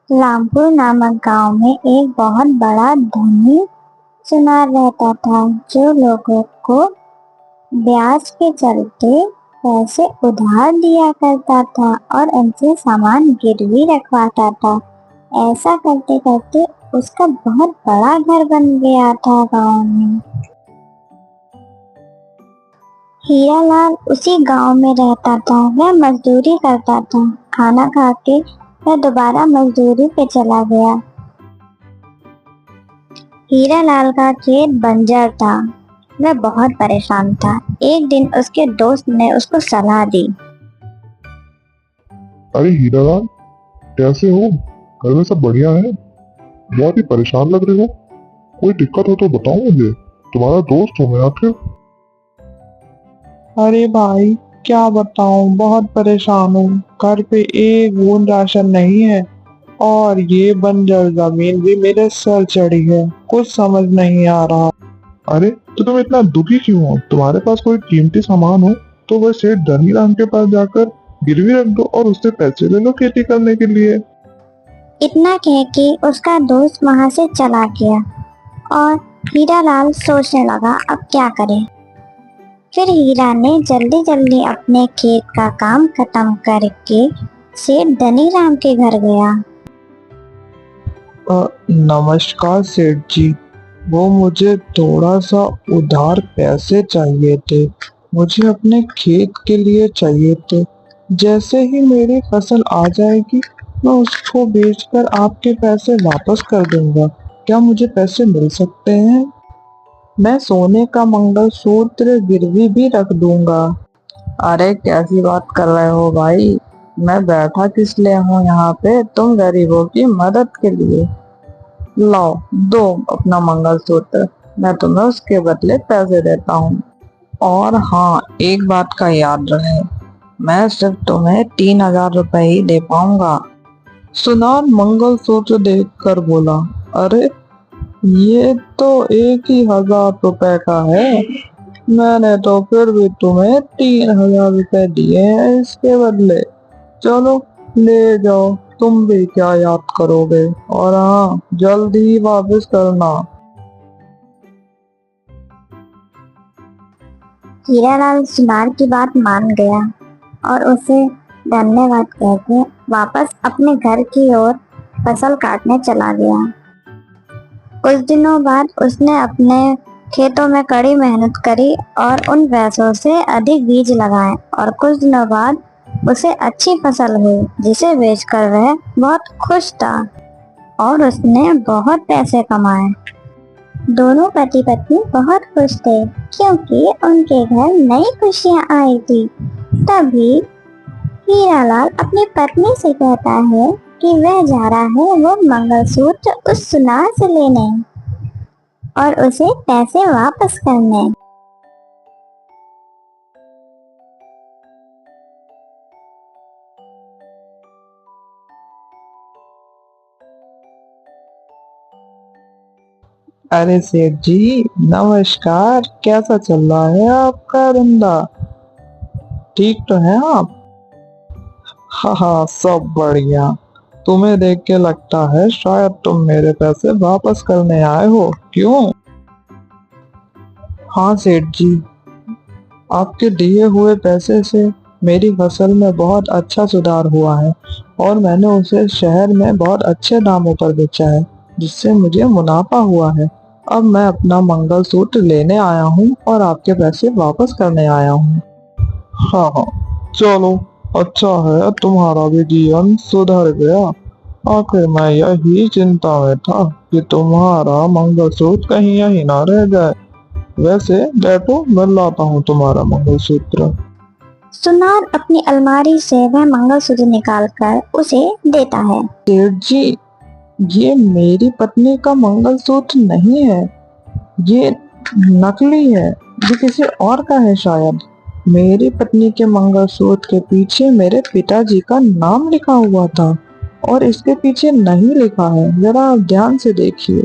रामपुर नामक गांव में एक बहुत बड़ा धनी सुनार रहता था, जो लोगों को ब्याज के चलते पैसे उधार दिया करता था और उनसे सामान गिरवी रखवाता था। ऐसा करते करते उसका बहुत बड़ा घर बन गया था गांव में। हीरालाल उसी गांव में रहता था। वह मजदूरी करता था। खाना खा के वह दोबारा मजदूरी पे चला गया। हीरालाल का खेत बंजर था। वह बहुत परेशान था। एक दिन उसके दोस्त ने उसको सलाह दी। अरे हीरालाल, कैसे हो? घर में सब बढ़िया है? बहुत ही परेशान लग रहे हो। कोई दिक्कत हो तो बताओ मुझे, तुम्हारा दोस्त हूँ मैं आखिर। अरे भाई, क्या बताऊं, बहुत परेशान हूँ। घर पे एक बूंद राशन नहीं है और ये बंजर जमीन भी मेरे सर चढ़ी है। कुछ समझ नहीं आ रहा। अरे तो तुम इतना दुखी क्यों हो? तुम्हारे पास कोई कीमती सामान हो तो वह सेठ धनीराम के पास जाकर गिरवी रख दो और उससे पैसे ले लो खेती करने के लिए। इतना कह के उसका दोस्त वहां से चला गया और हीरालाल सोचने लगा अब क्या करे। फिर हीरा ने जल्दी जल्दी अपने खेत का काम खत्म करके सेठ धनीराम के घर गया। नमस्कार सेठ जी, वो मुझे थोड़ा सा उधार पैसे चाहिए थे। मुझे अपने खेत के लिए चाहिए थे। जैसे ही मेरी फसल आ जाएगी मैं उसको बेचकर आपके पैसे वापस कर दूंगा। क्या मुझे पैसे मिल सकते हैं? मैं सोने का मंगलसूत्र गिरवी भी रख दूंगा। अरे कैसी बात कर रहे हो भाई? मैं बैठा किस लिए हूँ यहाँ पे? तुम गरीबों की मदद के लिए। लाओ, दो अपना मंगलसूत्र, मैं तुम्हें उसके बदले पैसे देता हूँ। और हाँ, एक बात का याद रहे, मैं सिर्फ तुम्हें 3,000 रुपए ही दे पाऊंगा। सुनार मंगलसूत्र देखकर बोला, अरे ये तो 1,000 रुपए का है। मैंने तो फिर भी तुम्हें 3,000 रुपए दिए हैं इसके बदले। चलो ले जाओ, तुम भी क्या याद करोगे। और हाँ, जल्दी ही वापस करना। हीरालाल सुनार की बात मान गया और उसे धन्यवाद कहकर वापस अपने घर की ओर फसल काटने चला गया। कुछ दिनों बाद उसने अपने खेतों में कड़ी मेहनत करी और उन पैसों से अधिक बीज लगाए और कुछ दिनों बाद उसे अच्छी फसल हुई, जिसे बेचकर वह बहुत खुश था और उसने बहुत पैसे कमाए। दोनों पति पत्नी बहुत खुश थे क्योंकि उनके घर नई खुशियां आई थी। तभी हीरालाल अपनी पत्नी से कहता है कि वह जा रहा है वो मंगलसूत्र उस सुनार से लेने और उसे पैसे वापस करने। अरे सेठ जी, नमस्कार। कैसा चल रहा है आपका धंधा? ठीक तो है आप? हाँ हाँ, सब बढ़िया। तुम्हें देख के लगता है शायद तुम मेरे पैसे वापस करने आए हो, क्यों? हाँ सेठ जी, आपके दिए हुए पैसे से मेरी फसल में बहुत अच्छा सुधार हुआ है और मैंने उसे शहर में बहुत अच्छे दामों पर बेचा है, जिससे मुझे मुनाफा हुआ है। अब मैं अपना मंगलसूत्र लेने आया हूँ और आपके पैसे वापस करने आया हूँ। हाँ हाँ, चलो, अच्छा है तुम्हारा भी जीवन सुधर गया। आखिर मैं यही चिंता में था कि तुम्हारा मंगलसूत्र कहीं यहीं ना रह जाए। वैसे बैठो, मैं लाता हूँ तुम्हारा मंगलसूत्र। सुनार अपनी अलमारी से वह मंगलसूत्र निकालकर उसे देता है। सेठ जी, ये मेरी पत्नी का मंगलसूत्र नहीं है, ये नकली है। ये किसी और का है शायद। मेरी पत्नी के मंगलसूत्र के पीछे मेरे पिताजी का नाम लिखा हुआ था और इसके पीछे नहीं लिखा है। जरा आप ध्यान से देखिए।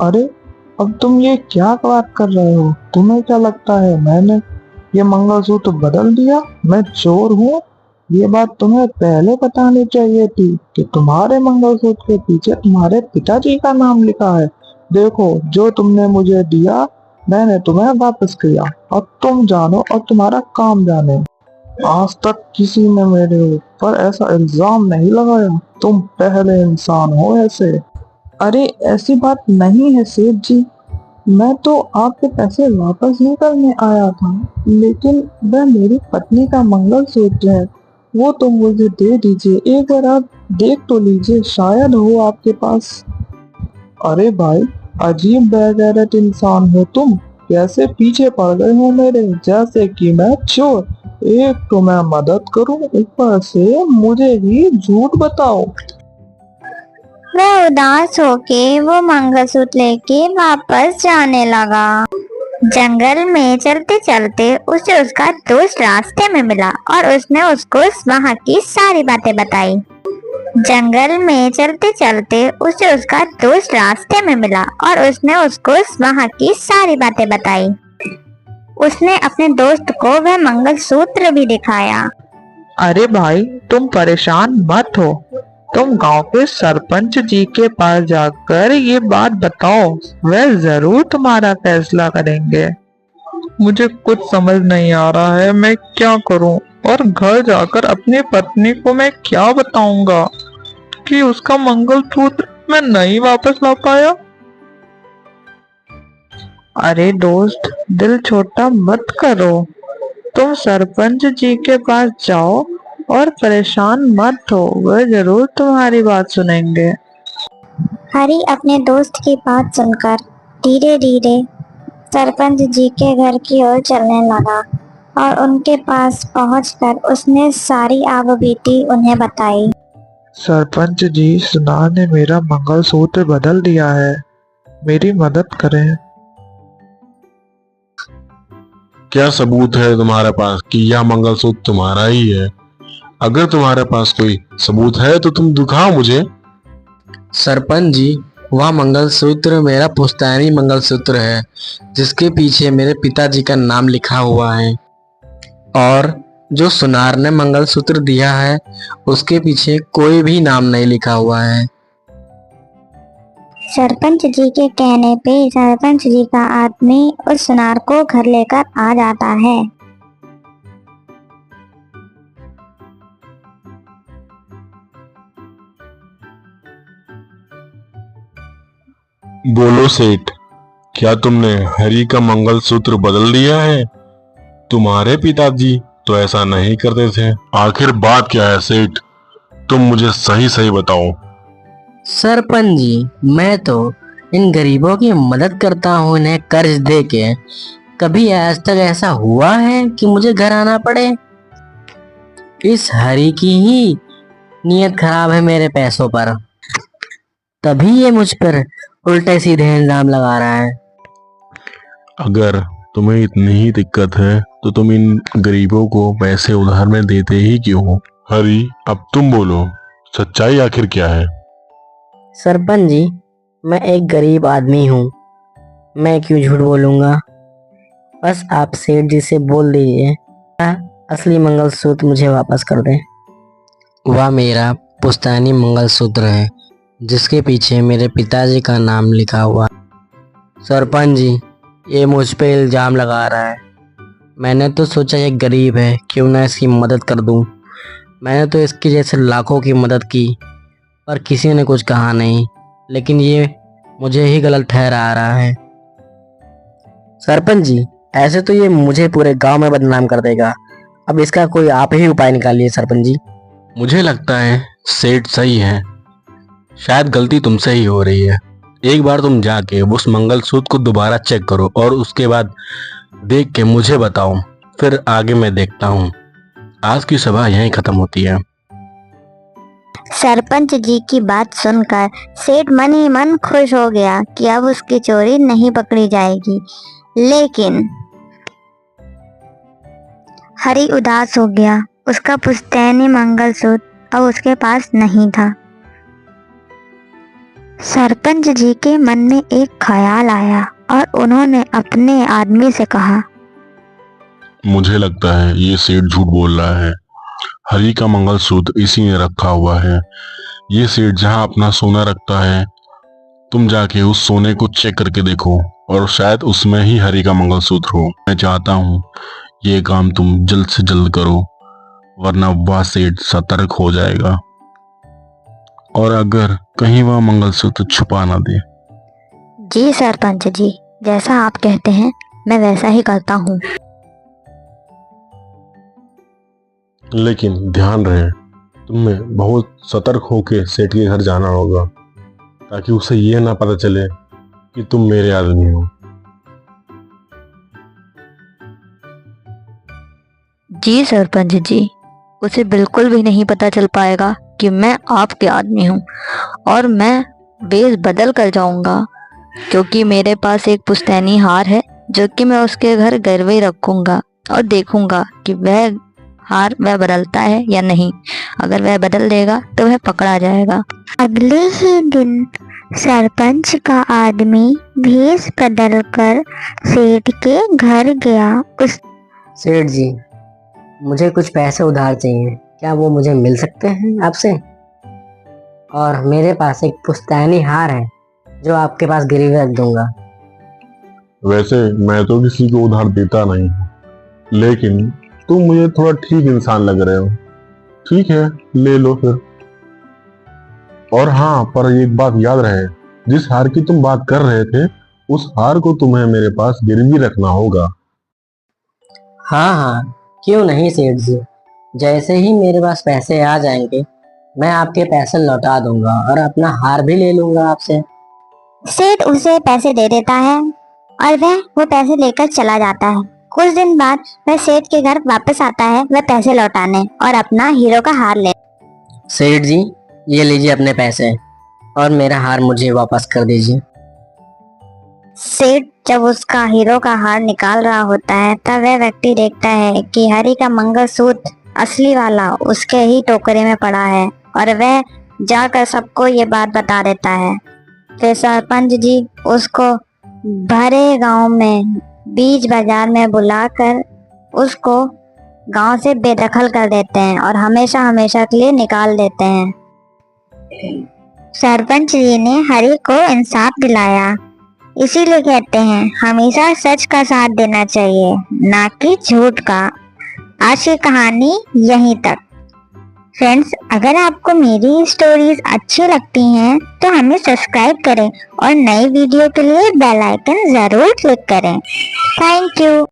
अरे, अब तुम ये क्या बात कर रहे हो? तुम्हें क्या लगता है मैंने ये मंगलसूत्र बदल दिया? मैं चोर हूँ? ये बात तुम्हें पहले बतानी चाहिए थी कि तुम्हारे मंगलसूत्र के पीछे तुम्हारे पिताजी का नाम लिखा है। देखो, जो तुमने मुझे दिया मैंने तुम्हें वापस किया। अब तुम जानो और तुम्हारा काम जाने। आज तक किसी ने मेरे ऊपर ऐसा इल्जाम नहीं लगाया। तुम पहले इंसान हो ऐसे। अरे ऐसी बात नहीं है सेठ जी, मैं तो आपके पैसे वापस ही करने आया था, लेकिन वह मेरी पत्नी का मंगलसूत्र है, वो तो मुझे दे दीजिए। एक बार आप देख तो लीजिए, शायद हो आपके पास। अरे भाई, अजीब बेगैरत इंसान हो तुम। कैसे पीछे पड़ गए हो मेरे, जैसे कि मैं चोर। एक तो मैं मदद करूं, ऊपर से मुझे ही झूठ बताओ। वह उदास होके वो मंगलसूत्र लेके वापस जाने लगा। जंगल में चलते चलते उसे उसका दोस्त रास्ते में मिला और उसने उसको वहाँ की सारी बातें बताई। जंगल में चलते चलते उसे उसका दोस्त रास्ते में मिला और उसने उसको वहाँ की सारी बातें बताई। उसने अपने दोस्त को वह मंगलसूत्र भी दिखाया। अरे भाई, तुम परेशान मत हो। तुम गांव के सरपंच जी के पास जाकर ये बात बताओ, वह जरूर तुम्हारा फैसला करेंगे। मुझे कुछ समझ नहीं आ रहा है, मैं क्या करूं? और घर जाकर अपनी पत्नी को मैं क्या बताऊंगा कि उसका मंगलसूत्र मैं नहीं वापस ला पाया? अरे दोस्त, दिल छोटा मत करो। तुम सरपंच जी के पास जाओ और परेशान मत हो, वह जरूर तुम्हारी बात सुनेंगे। हरी अपने दोस्त की बात सुनकर धीरे धीरे सरपंच जी के घर की ओर चलने लगा और उनके पास पहुंचकर उसने सारी आबीती उन्हें बताई। सरपंच जी, सुनार ने मेरा मंगलसूत्र बदल दिया है, मेरी मदद करें। क्या सबूत है तुम्हारे पास कि यह मंगलसूत्र तुम्हारा ही है? अगर तुम्हारे पास कोई सबूत है तो तुम दिखाओ मुझे। सरपंच जी, वह मंगलसूत्र मेरा पुश्तैनी मंगलसूत्र है, जिसके पीछे मेरे पिताजी का नाम लिखा हुआ है। और जो सुनार ने मंगलसूत्र दिया है, उसके पीछे कोई भी नाम नहीं लिखा हुआ है। सरपंच जी के कहने पे सरपंच जी का आदमी उस सुनार को घर लेकर आ जाता है। बोलो सेठ, क्या तुमने हरी का मंगलसूत्र बदल दिया है? तुम्हारे पिताजी तो ऐसा नहीं करते थे। आखिर बात क्या है सेठ? तुम मुझे सही सही बताओ। सरपंच जी, मैं तो इन गरीबों की मदद करता हूँ, इन्हें कर्ज दे के। कभी आज तक ऐसा हुआ है कि मुझे घर आना पड़े? इस हरी की ही नीयत खराब है मेरे पैसों पर, तभी ये मुझ पर उल्टे सीधे इल्जाम लगा रहा है। अगर तुम्हें इतनी ही दिक्कत है तो तुम इन गरीबों को पैसे उधार में देते ही क्यों हो? हरी, अब तुम बोलो, सच्चाई आखिर क्या है? सरपंच जी, मैं एक गरीब आदमी हूँ, मैं क्यों झूठ बोलूंगा। बस आप सेठ जी से बोल दीजिए, असली मंगलसूत्र मुझे वापस कर दें। वह मेरा पुश्तैनी मंगलसूत्र है, जिसके पीछे मेरे पिताजी का नाम लिखा हुआ। सरपंच जी, ये मुझ पे इल्जाम लगा रहा है। मैंने तो सोचा ये गरीब है, क्यों ना इसकी मदद कर दूं। मैंने तो इसके जैसे लाखों की मदद की, पर किसी ने कुछ कहा नहीं, लेकिन ये मुझे ही गलत ठहरा रहा है। सरपंच जी, ऐसे तो ये मुझे पूरे गांव में बदनाम कर देगा। अब इसका कोई आप ही उपाय निकालिए सरपंच जी। मुझे लगता है सेठ सही है, शायद गलती तुमसे ही हो रही है। एक बार तुम जाके उस मंगलसूत्र को दोबारा चेक करो और उसके बाद देख के मुझे बताओ, फिर आगे मैं देखता हूँ। आज की सभा यहीं खत्म होती है। सरपंच जी की बात सुनकर सेठ मन ही मन खुश हो गया कि अब उसकी चोरी नहीं पकड़ी जाएगी। लेकिन हरी उदास हो गया, उसका पुश्तैनी मंगलसूत्र अब उसके पास नहीं था। सरपंच जी के मन में एक ख्याल आया और उन्होंने अपने आदमी से कहा, मुझे लगता है ये सेठ झूठ बोल रहा है। हरी का मंगलसूत्र इसी में रखा हुआ है। ये सेठ जहाँ अपना सोना रखता है, तुम जाके उस सोने को चेक करके देखो और शायद उसमें ही हरी का मंगलसूत्र हो। मैं चाहता हूँ ये काम तुम जल्द से जल्द करो, वरना वह सेठ सतर्क हो जाएगा और अगर कहीं वह मंगलसूत्र छुपा ना दे। जी सरपंच जी, जैसा आप कहते हैं मैं वैसा ही करता हूँ। लेकिन ध्यान रहे, तुम्हें बहुत सतर्क होके सेठ के घर जाना होगा, ताकि उसे ये ना पता चले कि तुम मेरे आदमी हो। जी सरपंच जी, उसे बिल्कुल भी नहीं पता चल पाएगा कि मैं आपके आदमी हूँ, और मैं वेश बदल कर जाऊंगा, क्योंकि मेरे पास एक पुश्तैनी हार है जो कि मैं उसके घर गिरवे रखूंगा और देखूंगा कि वह हार वह बदलता है या नहीं। अगर वह बदल देगा तो वह पकड़ा जाएगा। अगले ही दिन सरपंच का आदमी भेष बदलकर सेठ के घर गया। उस सेठ जी, मुझे कुछ पैसे उधार चाहिए, क्या वो मुझे मिल सकते हैं आपसे? और मेरे पास एक पुश्तैनी हार है जो आपके पास गिरवी रख दूंगा। वैसे मैं तो किसी को उधार देता नहीं हूँ, लेकिन तुम मुझे थोड़ा ठीक इंसान लग रहे हो। ठीक है, ले लो फिर। और हाँ, पर एक बात याद रहे, जिस हार की तुम बात कर रहे थे, उस हार को तुम्हें मेरे पास गिरवी रखना होगा। हाँ हाँ, क्यों नहीं सेठ जी, जैसे ही मेरे पास पैसे आ जाएंगे मैं आपके पैसे लौटा दूंगा और अपना हार भी ले लूंगा आपसे। सेठ उसे पैसे दे देता है और वह वो पैसे लेकर चला जाता है। कुछ दिन बाद वह सेठ के घर वापस आता है, वह पैसे लौटाने और अपना हीरो का हार ले। सेठ जी, ये लीजिए अपने पैसे और मेरा हार मुझे वापस कर दीजिए। सेठ जब उसका हीरो का हार निकाल रहा होता है, तब वह व्यक्ति देखता है कि हरी का मंगलसूत्र असली वाला उसके ही टोकरे में पड़ा है, और वह जाकर सबको ये बात बता देता है। फिर सरपंच जी उसको भरे गांव में बीच बाजार में बुलाकर उसको गांव से बेदखल कर देते हैं और हमेशा हमेशा के लिए निकाल देते हैं। सरपंच जी ने हरी को इंसाफ दिलाया, इसीलिए कहते हैं हमेशा सच का साथ देना चाहिए, ना कि झूठ का। आज की कहानी यहीं तक। फ्रेंड्स, अगर आपको मेरी स्टोरीज अच्छी लगती हैं तो हमें सब्सक्राइब करें और नई वीडियो के लिए बेल आइकन जरूर क्लिक करें। Thank you.